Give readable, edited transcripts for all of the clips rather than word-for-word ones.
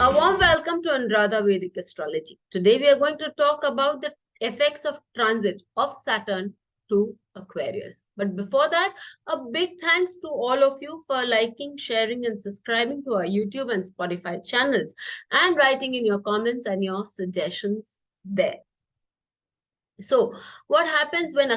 A warm welcome to Anuradha Vedic Astrology. Today we are going to talk about the effects of transit of Saturn to Aquarius. But before that, a big thanks to all of you for liking, sharing and subscribing to our YouTube and Spotify channels and writing in your comments and your suggestions there. So what happens when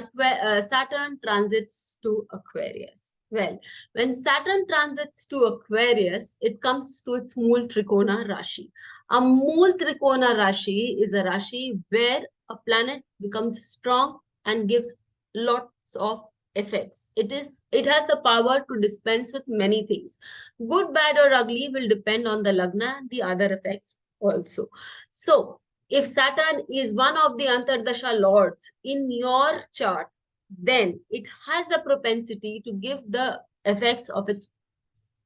Saturn transits to Aquarius? Well, when Saturn transits to Aquarius, it comes to its Mool Trikona Rashi. A Mool Trikona Rashi is a Rashi where a planet becomes strong and gives lots of effects. It has the power to dispense with many things. Good, bad or ugly will depend on the Lagna and the other effects also. So, if Saturn is one of the Antardasha lords in your chart, then it has the propensity to give the effects of its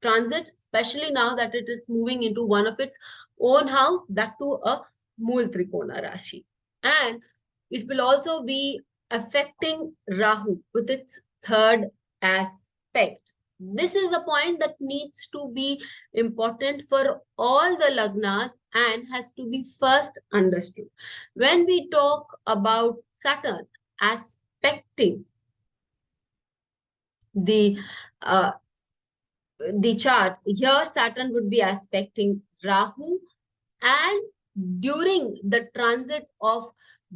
transit, especially now that it is moving into one of its own house, that to a Mool Trikona Rashi. And it will also be affecting Rahu with its third aspect. This is a point that needs to be important for all the lagnas and has to be first understood. When we talk about Saturn aspecting the chart, here Saturn would be aspecting Rahu, and during the transit of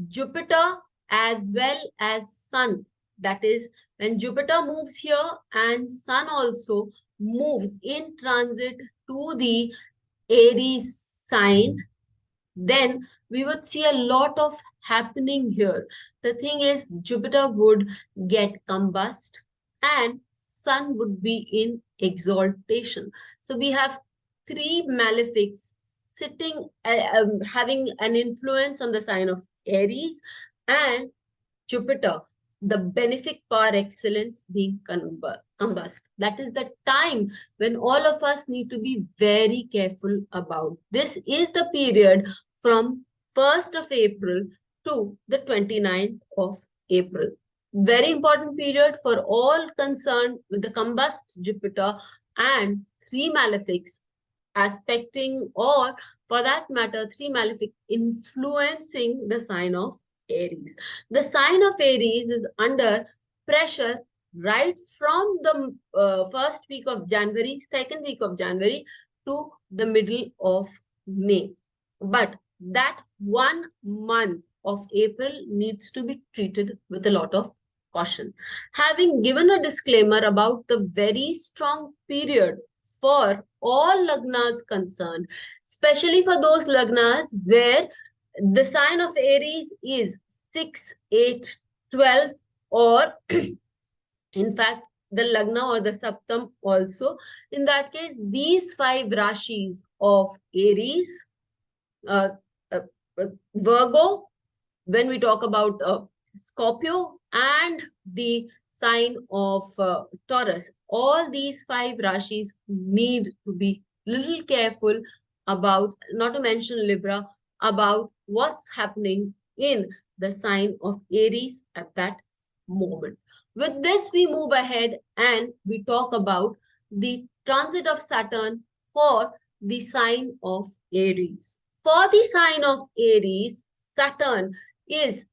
Jupiter as well as Sun, that is when Jupiter moves here and Sun also moves in transit to the Aries sign, then we would see a lot of happening here. The thing is, Jupiter would get combust and Sun would be in exaltation. So we have three malefics sitting, having an influence on the sign of Aries, and Jupiter, the benefic par excellence, being combust. That is the time when all of us need to be very careful about. This is the period from 1st of April to the 29th of April. Very important period for all concerned with the combust Jupiter and three malefics aspecting, or for that matter, three malefic influencing the sign of Aries. The sign of Aries is under pressure right from the first week of January, second week of January to the middle of May. But that 1 month of April needs to be treated with a lot of caution. Having given a disclaimer about the very strong period for all lagnas concerned, especially for those lagnas where the sign of Aries is 6, 8, 12, or in fact, the lagna or the saptam also. In that case, these 5 rashis of Aries, Virgo, when we talk about Scorpio, and the sign of Taurus, all these 5 rashis need to be little careful about, not to mention Libra, about what's happening in the sign of Aries at that moment. With this, we move ahead and we talk about the transit of Saturn for the sign of Aries. For the sign of Aries, Saturn is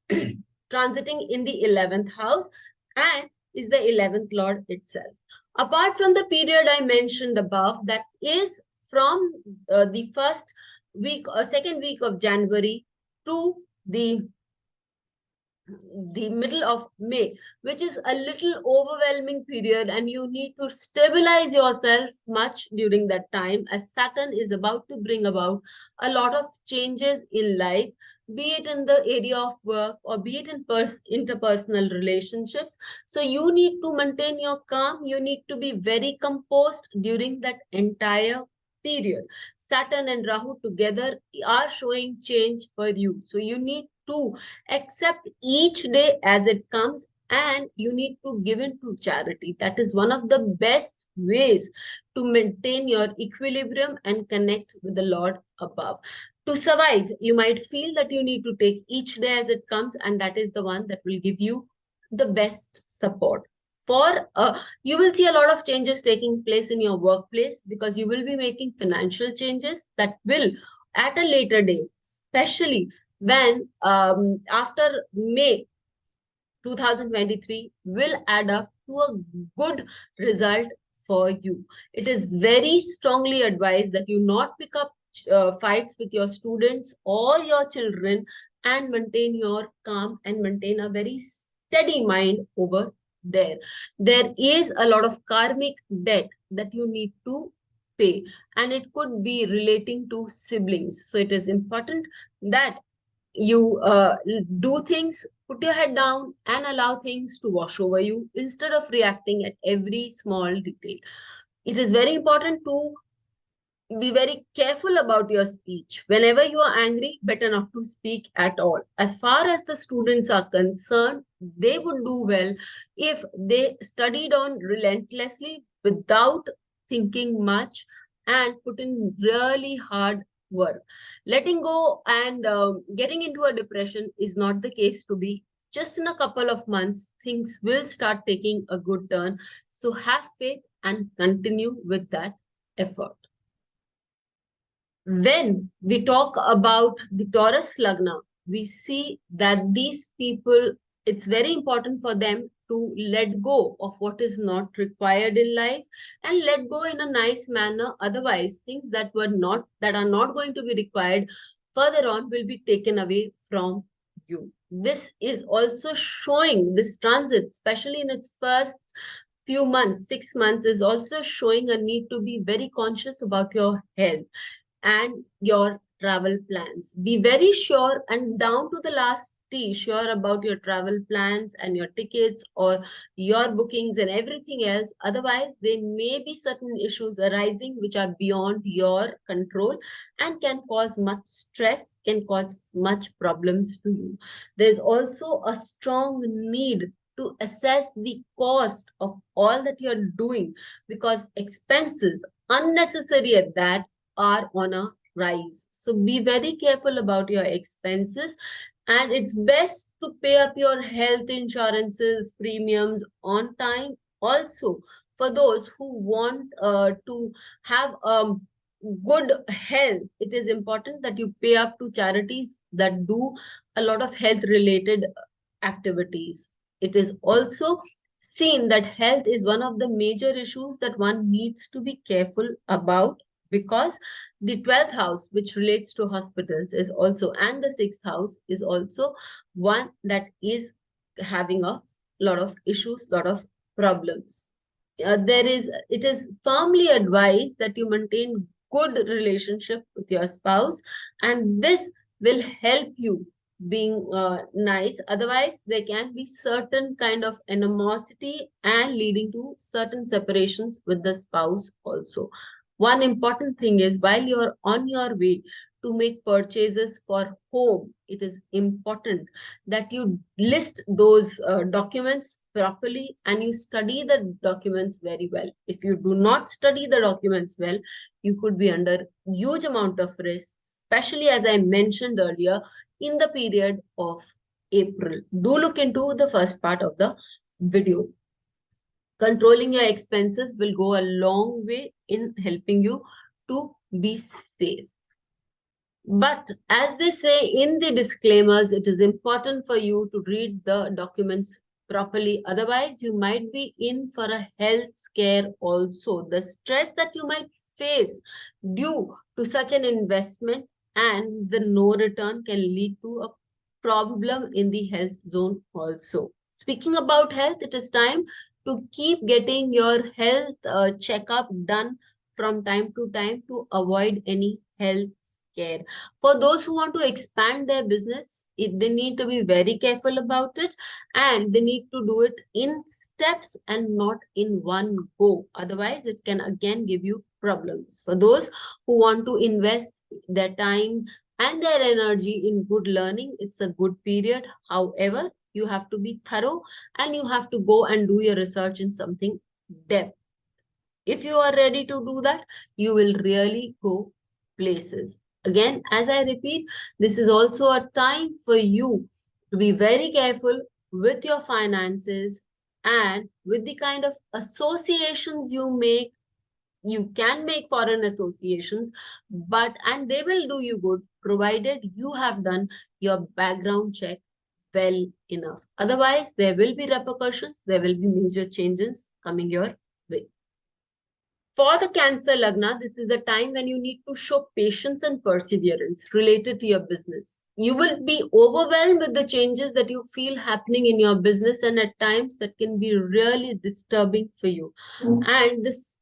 transiting in the 11th house and is the 11th lord itself. Apart from the period I mentioned above, that is from the first week or second week of January to the middle of May, which is a little overwhelming period, and you need to stabilize yourself much during that time, as Saturn is about to bring about a lot of changes in life, be it in the area of work or be it in interpersonal relationships. So you need to maintain your calm. You need to be very composed during that entire period. Saturn and Rahu together are showing change for you. So you need to accept each day as it comes, and you need to give into charity. That is one of the best ways to maintain your equilibrium and connect with the Lord above. To survive, you might feel that you need to take each day as it comes, and that is the one that will give you the best support. you will see a lot of changes taking place in your workplace, because you will be making financial changes that will at a later date, especially when after May 2023 will add up to a good result for you. It is very strongly advised that you not pick up fights with your students or your children, and maintain your calm and maintain a very steady mind over there. There is a lot of karmic debt that you need to pay, and it could be relating to siblings. So it is important that you do things, put your head down and allow things to wash over you instead of reacting at every small detail. It is very important to be very careful about your speech. Whenever you are angry, better not to speak at all. As far as the students are concerned, they would do well if they studied on relentlessly without thinking much and put in really hard work. Letting go and getting into a depression is not the case to be. Just in a couple of months, things will start taking a good turn. So have faith and continue with that effort. When we talk about the Taurus Lagna, we see that these people, it's very important for them to let go of what is not required in life and let go in a nice manner. Otherwise, things that are not going to be required further on will be taken away from you. This is also showing, this transit, especially in its first few months, 6 months, is also showing a need to be very conscious about your health and your travel plans. Be very sure and down to the last T sure about your travel plans and your tickets or your bookings and everything else. Otherwise, there may be certain issues arising which are beyond your control and can cause much stress, can cause much problems to you. There's also a strong need to assess the cost of all that you're doing, because expenses, unnecessary at that, are on a rise. So be very careful about your expenses, and it's best to pay up your health insurances premiums on time. Also, for those who want to have good health, it is important that you pay up to charities that do a lot of health related activities. It is also seen that health is one of the major issues that one needs to be careful about, because the 12th house, which relates to hospitals, is also, and the 6th house is also one that is having a lot of issues, lot of problems. It is firmly advised that you maintain good relationship with your spouse, and this will help you being nice. Otherwise, there can be certain kind of animosity and leading to certain separations with the spouse also. One important thing is, while you're on your way to make purchases for home, it is important that you list those documents properly and you study the documents very well. If you do not study the documents well, you could be under huge amount of risk, especially as I mentioned earlier, in the period of April. Do look into the first part of the video. Controlling your expenses will go a long way in helping you to be safe. But as they say in the disclaimers, it is important for you to read the documents properly. Otherwise, you might be in for a health scare also. The stress that you might face due to such an investment and the no return can lead to a problem in the health zone also. Speaking about health, it is time to keep getting your health checkup done from time to time to avoid any health scare. For those who want to expand their business, they need to be very careful about it, and they need to do it in steps and not in one go. Otherwise, it can again give you problems. For those who want to invest their time and their energy in good learning, it's a good period. However, you have to be thorough and you have to go and do your research in something depth. If you are ready to do that, you will really go places. Again, as I repeat, this is also a time for you to be very careful with your finances, And with the kind of associations you make, you can make foreign associations, and they will do you good, provided you have done your background check well enough. Otherwise, there will be repercussions, there will be major changes coming your way. For the Cancer Lagna, this is the time when you need to show patience and perseverance related to your business. You will be overwhelmed with the changes that you feel happening in your business, and at times that can be really disturbing for you. And this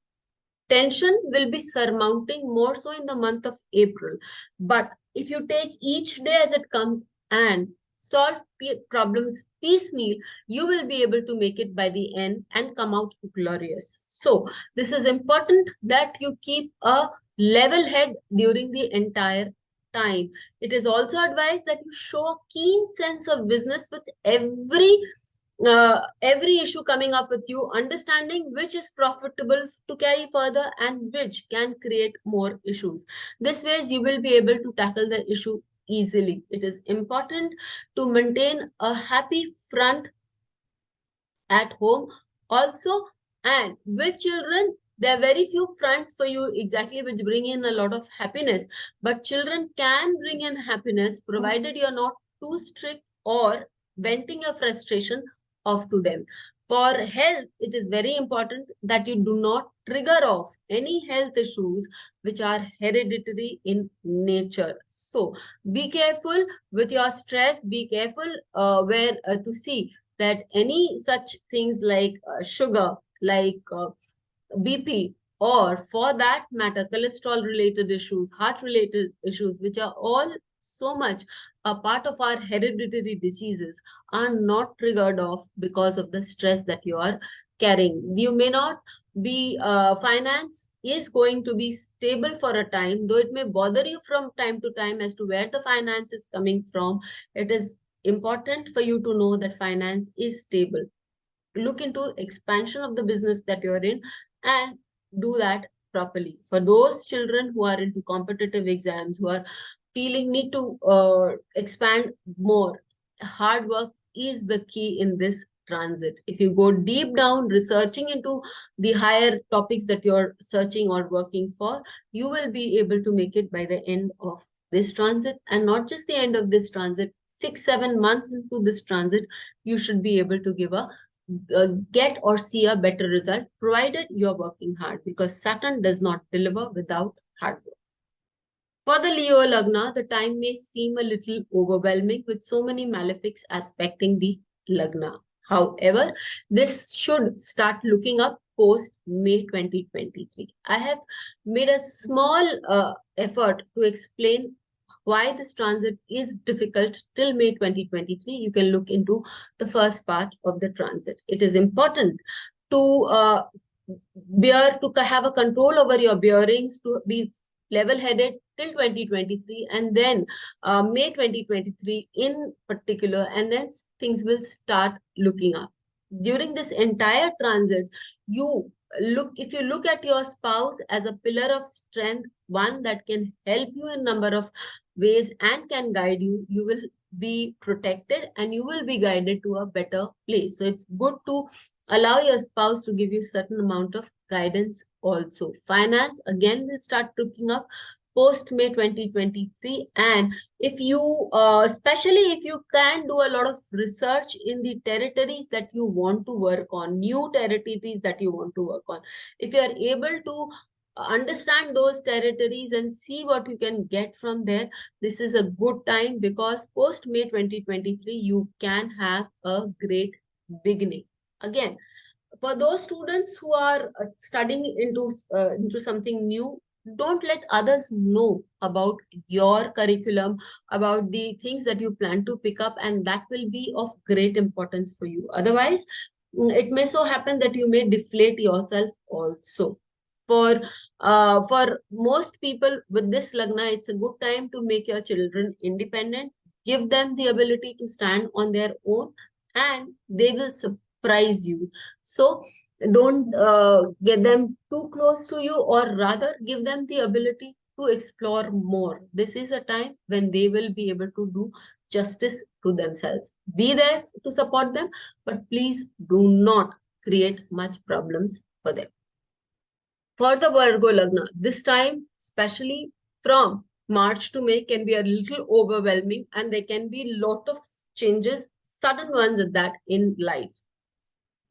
tension will be surmounting more so in the month of April. But if you take each day as it comes and solve problems piecemeal, you will be able to make it by the end and come out glorious. So this is important that you keep a level head during the entire time. It is also advised that you show a keen sense of business with every issue coming up with you, understanding which is profitable to carry further and which can create more issues. This ways you will be able to tackle the issue easily. It is important to maintain a happy front at home also. And with children, there are very few fronts for you exactly which bring in a lot of happiness, but children can bring in happiness provided you're not too strict or venting your frustration off to them. For health, it is very important that you do not trigger off any health issues which are hereditary in nature. So be careful with your stress, be careful where to see that any such things like sugar, like BP, or for that matter, cholesterol related issues, heart related issues, which are all so much a part of our hereditary diseases, are not triggered off because of the stress that you are carrying. You may not be, finance is going to be stable for a time, though it may bother you from time to time as to where the finance is coming from. It is important for you to know that finance is stable. Look into expansion of the business that you're in and do that properly. For those children who are into competitive exams, who are feeling need to expand more, hard work is the key in this transit. If you go deep down researching into the higher topics that you're searching or working for, you will be able to make it by the end of this transit. And not just the end of this transit, 6-7 months into this transit, you should be able to give a get or see a better result, provided you're working hard, because Saturn does not deliver without hard work. For the Leo Lagna, the time may seem a little overwhelming with so many malefics aspecting the Lagna. However, this should start looking up post May 2023. I have made a small effort to explain why this transit is difficult till May 2023. You can look into the first part of the transit. It is important to have a control over your bearings, to be level-headed till 2023, and then May 2023 in particular, and then things will start looking up. During this entire transit, if you look at your spouse as a pillar of strength, one that can help you in number of ways and can guide you, you will be protected and you will be guided to a better place. So it's good to allow your spouse to give you certain amount of guidance also. Finance, again, will start looking up post May 2023. And if you, especially if you can do a lot of research in the territories that you want to work on, new territories that you want to work on, if you are able to understand those territories and see what you can get from there, this is a good time, because post May 2023, you can have a great beginning. Again, for those students who are studying into something new, don't let others know about your curriculum, about the things that you plan to pick up, and that will be of great importance for you. Otherwise, it may so happen that you may deflate yourself also. For most people with this lagna, it's a good time to make your children independent, give them the ability to stand on their own, and they will surprise you. So don't get them too close to you, or rather give them the ability to explore more. This is a time when they will be able to do justice to themselves. Be there to support them, but please do not create much problems for them. For the Virgo Lagna, this time, especially from March to May, can be a little overwhelming, and there can be a lot of changes, sudden ones at that, in life.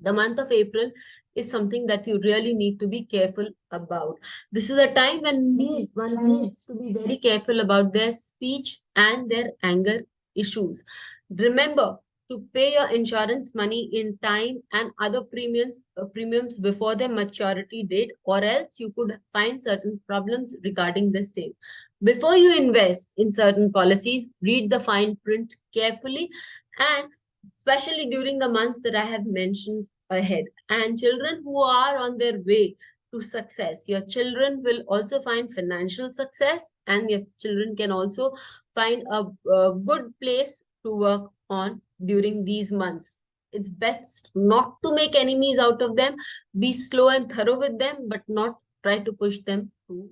The month of April is something that you really need to be careful about. This is a time when one needs to be very careful about their speech and their anger issues. Remember to pay your insurance money in time and other premiums before their maturity date, or else you could find certain problems regarding the same. Before you invest in certain policies, read the fine print carefully, and especially during the months that I have mentioned ahead. And children who are on their way to success, your children will also find financial success, and your children can also find a good place to work on during these months. It's best not to make enemies out of them. Be slow and thorough with them, but not try to push them too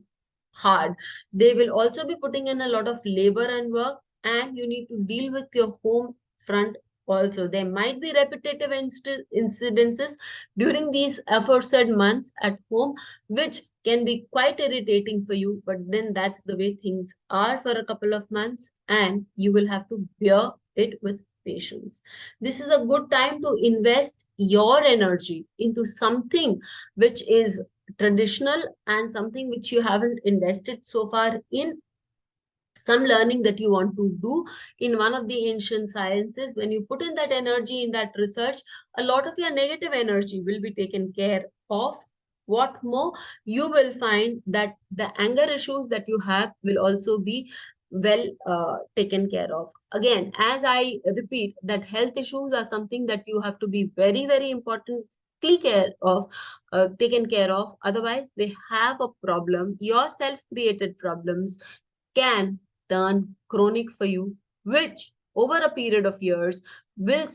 hard. They will also be putting in a lot of labor and work, and you need to deal with your home front also. There might be repetitive incidences during these aforesaid months at home, which can be quite irritating for you, but then that's the way things are for a couple of months, and you will have to bear it with patience. This is a good time to invest your energy into something which is traditional and something which you haven't invested so far in. Some learning that you want to do in one of the ancient sciences. When you put in that energy in that research, a lot of your negative energy will be taken care of. What more, you will find that the anger issues that you have will also be well taken care of. Again, as I repeat, that health issues are something that you have to be very, very important taken care of. Otherwise, they have a problem. Your self-created problems can turn chronic for you, which over a period of years will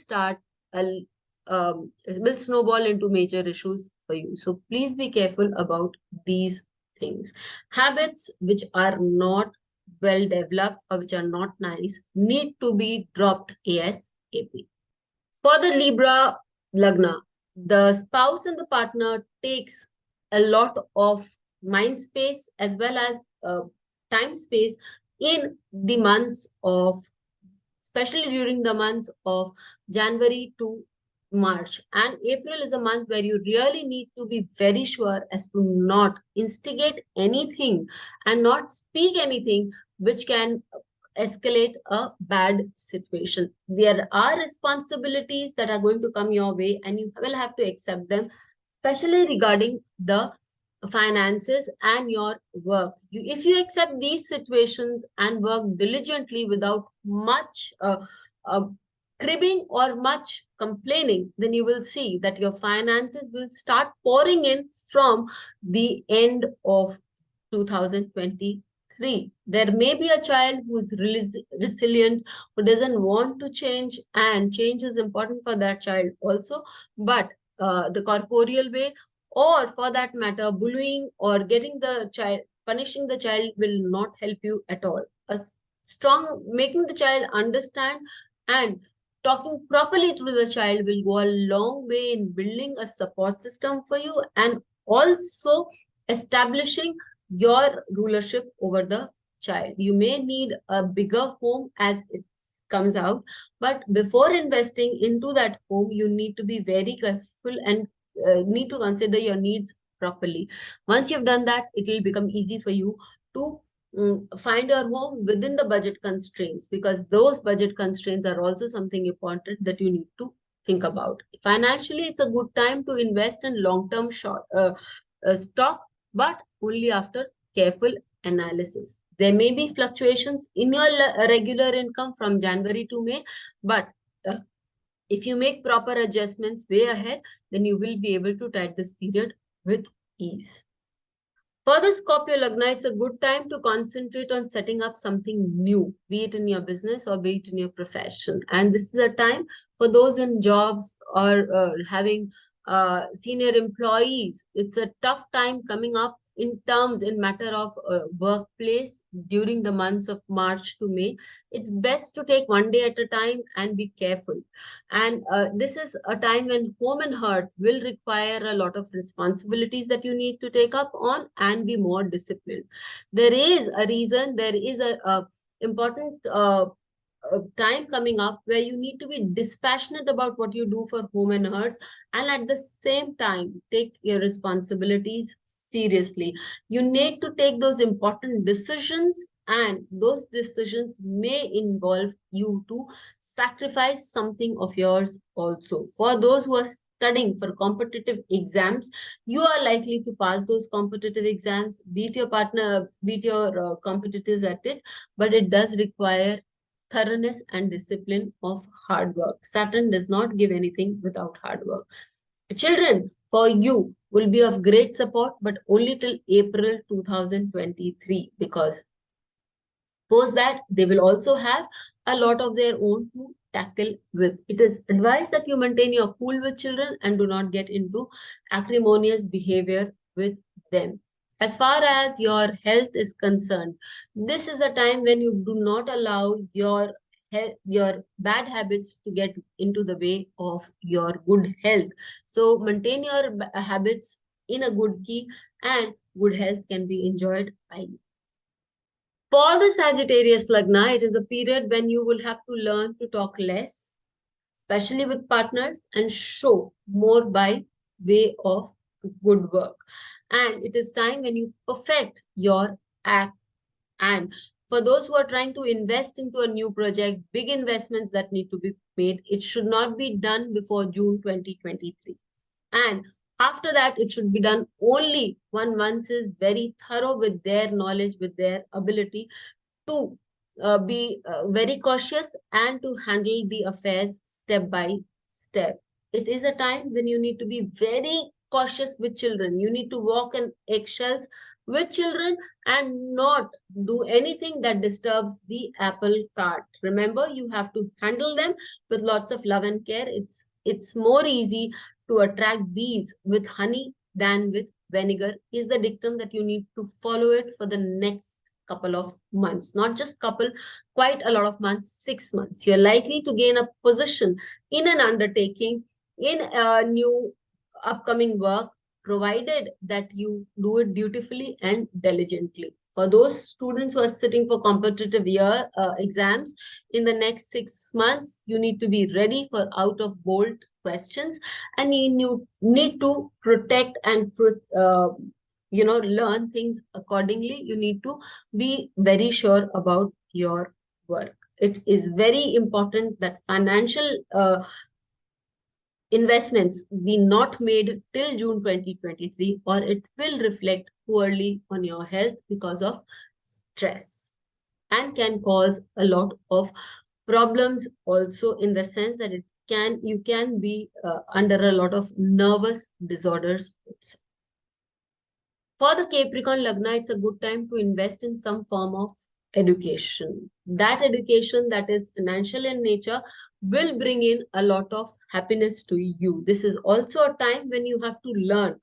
will snowball into major issues for you. So please be careful about these things. Habits which are not well developed or which are not nice need to be dropped ASAP. For the Libra Lagna, the spouse and the partner takes a lot of mind space as well as time space in the months of, especially during the months of January to March. And April is a month where you really need to be very sure as to not instigate anything and not speak anything which can escalate a bad situation. There are responsibilities that are going to come your way, and you will have to accept them, especially regarding the finances and your work. If you accept these situations and work diligently without much cribbing or much complaining, then you will see that your finances will start pouring in from the end of 2023. There may be a child who is resilient, who doesn't want to change, and change is important for that child also. But the corporeal way, or for that matter, bullying or punishing the child will not help you at all. Making the child understand and talking properly to the child will go a long way in building a support system for you, and also establishing your rulership over the child. You may need a bigger home as it comes out, but before investing into that home, you need to be very careful and need to consider your needs properly. Once you've done that, it will become easy for you to find your home within the budget constraints, because those budget constraints are also something important that you need to think about. Financially, it's a good time to invest in long-term stock, but only after careful analysis. There may be fluctuations in your regular income from January to May, but if you make proper adjustments way ahead, then you will be able to tide this period with ease. For the Scorpio Lagna, it's a good time to concentrate on setting up something new, be it in your business or be it in your profession. And this is a time for those in jobs or having senior employees. It's a tough time coming up in matter of workplace during the months of March to May, it's best to take one day at a time and be careful. And this is a time when home and heart will require a lot of responsibilities that you need to take up on and be more disciplined. There is a reason, there is a important time coming up where you need to be dispassionate about what you do for home and earth, and at the same time take your responsibilities seriously. You need to take those important decisions, and those decisions may involve you to sacrifice something of yours also. For those who are studying for competitive exams, you are likely to pass those competitive exams, beat your partner, beat your competitors at it, but it does require thoroughness and discipline of hard work. Saturn does not give anything without hard work. Children, for you, will be of great support, but only till April 2023, because post that they will also have a lot of their own to tackle with. It is advised that you maintain your cool with children and do not get into acrimonious behavior with them. As far as your health is concerned, this is a time when you do not allow your bad habits to get into the way of your good health. So maintain your habits in a good key, and good health can be enjoyed by you. For the Sagittarius Lagna, it is a period when you will have to learn to talk less, especially with partners, and show more by way of good work. And it is time when you perfect your act. And for those who are trying to invest into a new project, big investments that need to be made, it should not be done before June 2023. And after that, it should be done only when one is very thorough with their knowledge, with their ability to be very cautious and to handle the affairs step by step. It is a time when you need to be very cautious with children. You need to walk on eggshells with children and not do anything that disturbs the apple cart. Remember, you have to handle them with lots of love and care. It's more easy to attract bees with honey than with vinegar, is the dictum that you need to follow it for the next couple of months. Not just couple, quite a lot of months, 6 months. You're likely to gain a position in an undertaking, in a new upcoming work, provided that you do it dutifully and diligently. For those students who are sitting for competitive year exams in the next 6 months, you need to be ready for out of bold questions, and you need to protect and learn things accordingly. You need to be very sure about your work. It is very important that financial investments be not made till June 2023, or it will reflect poorly on your health because of stress, and can cause a lot of problems also, in the sense that you can be under a lot of nervous disorders also. For the Capricorn Lagna, it's a good time to invest in some form of education. That education that is financial in nature will bring in a lot of happiness to you. This is also a time when you have to learn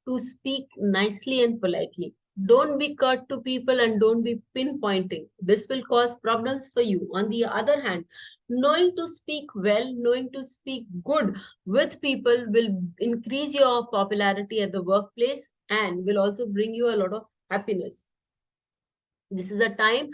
to speak nicely and politely. Don't be curt to people and don't be pinpointing. This will cause problems for you. On the other hand, knowing to speak well, knowing to speak good with people will increase your popularity at the workplace and will also bring you a lot of happiness. This is a time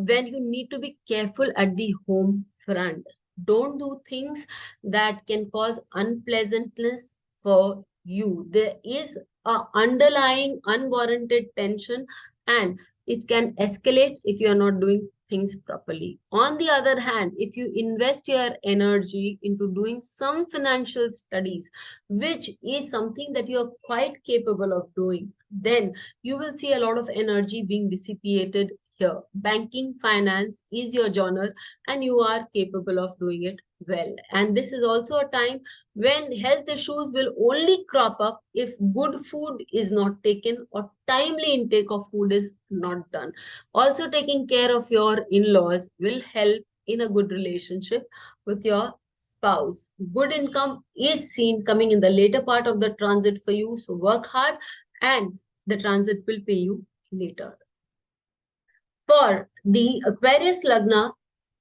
when you need to be careful at the home front. Don't do things that can cause unpleasantness for you. There is a underlying unwarranted tension, and it can escalate if you are not doing things properly. On the other hand, if you invest your energy into doing some financial studies, which is something that you're quite capable of doing, then you will see a lot of energy being dissipated here. Banking, finance is your genre, and you are capable of doing it well. And this is also a time when health issues will only crop up if good food is not taken or timely intake of food is not done. Also, taking care of your in-laws will help in a good relationship with your spouse. Good income is seen coming in the later part of the transit for you, so work hard and the transit will pay you later. For the Aquarius Lagna,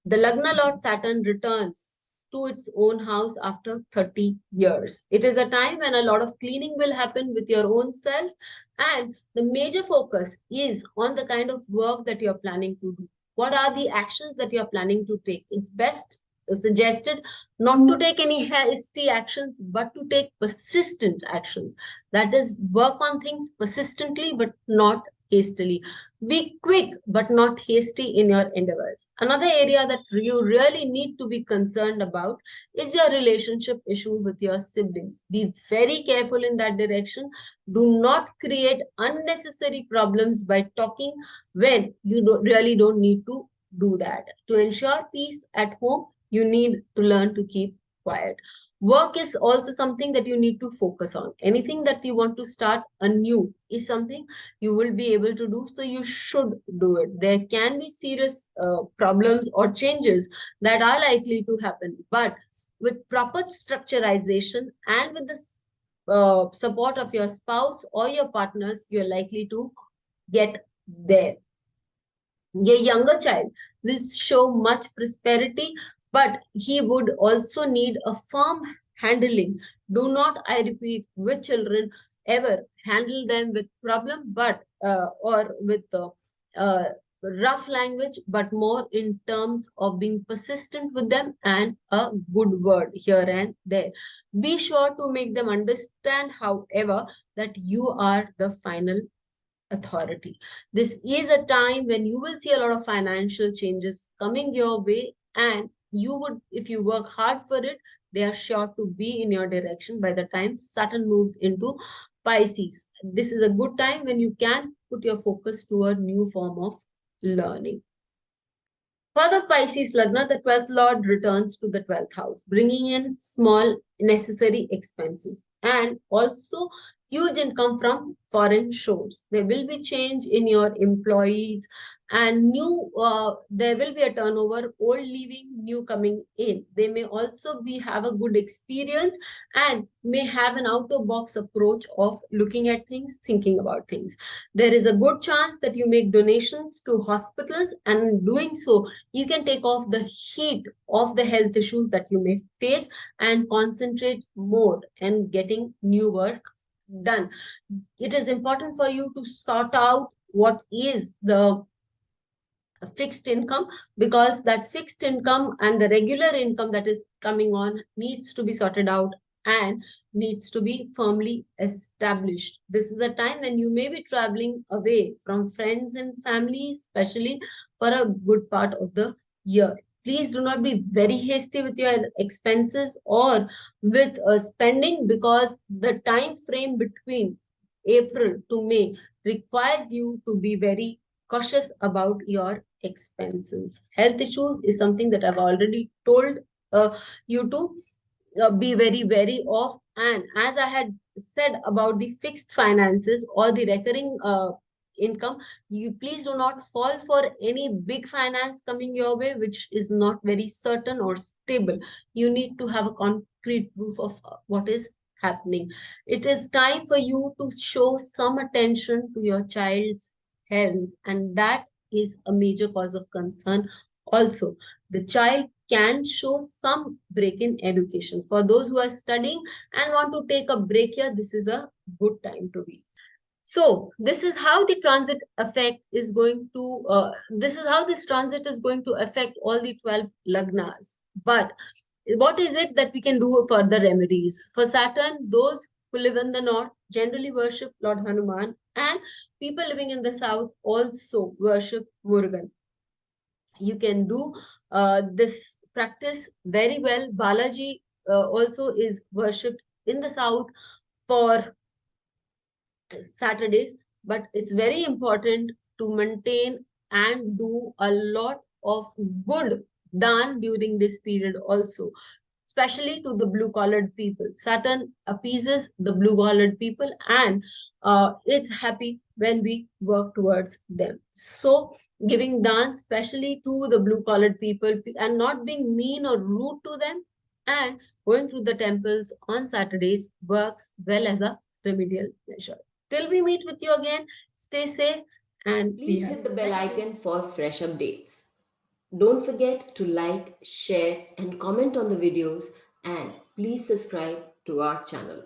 the Lagna Lord Saturn returns to its own house after 30 years. It is a time when a lot of cleaning will happen with your own self, and the major focus is on the kind of work that you're planning to do. What are the actions that you're planning to take? It's best suggested not to take any hasty actions, but to take persistent actions. That is, work on things persistently, but not hastily. Be quick but not hasty in your endeavors. Another area that you really need to be concerned about is your relationship issue with your siblings. Be very careful in that direction. Do not create unnecessary problems by talking when you really don't need to do that. To ensure peace at home, you need to learn to keep quiet. Work is also something that you need to focus on. Anything that you want to start anew is something you will be able to do, so you should do it. There can be serious problems or changes that are likely to happen, but with proper structurization and with the support of your spouse or your partners, you're likely to get there. Your younger child will show much prosperity, but he would also need a firm handling. Do not, I repeat, with children ever handle them with problem, but or with rough language, but more in terms of being persistent with them and a good word here and there. Be sure to make them understand, however, that you are the final authority. This is a time when you will see a lot of financial changes coming your way, and you would, if you work hard for it, they are sure to be in your direction by the time Saturn moves into Pisces. This is a good time when you can put your focus to a new form of learning. For the Pisces Lagna, the 12th Lord returns to the 12th house, bringing in small necessary expenses and also huge income from foreign shores. There will be change in your employees and there will be a turnover, old leaving, new coming in. They may also have a good experience and may have an out-of-box approach of looking at things, thinking about things. There is a good chance that you make donations to hospitals, and in doing so, you can take off the heat of the health issues that you may face and concentrate more and getting new work done. It is important for you to sort out what is the fixed income, because that fixed income and the regular income that is coming on needs to be sorted out and needs to be firmly established. This is a time when you may be traveling away from friends and family, especially for a good part of the year. Please do not be very hasty with your expenses or with spending, because the time frame between April to May requires you to be very cautious about your expenses. Health issues is something that I've already told you to be very wary of. And as I had said about the fixed finances or the recurring income, you please do not fall for any big finance coming your way which is not very certain or stable. You need to have a concrete proof of what is happening. It is time for you to show some attention to your child's health, and that is a major cause of concern. Also, the child can show some break in education. For those who are studying and want to take a break here, this is a good time to be. So this is how the transit effect is going to, this is how this transit is going to affect all the 12 lagnas. But what is it that we can do for the remedies? For Saturn, those who live in the north generally worship Lord Hanuman, and people living in the south also worship Murugan. You can do this practice very well. Balaji also is worshipped in the south for Saturdays, but it's very important to maintain and do a lot of good done during this period also, especially to the blue-collared people. Saturn appeases the blue-collared people, and it's happy when we work towards them. So giving dance, especially to the blue-collared people, and not being mean or rude to them, and going through the temples on Saturdays works well as a remedial measure. Till we meet with you again, stay safe and be Please hit happy. the bell Thank you. icon for fresh updates. Don't forget to like, share, and comment on the videos, and please subscribe to our channel.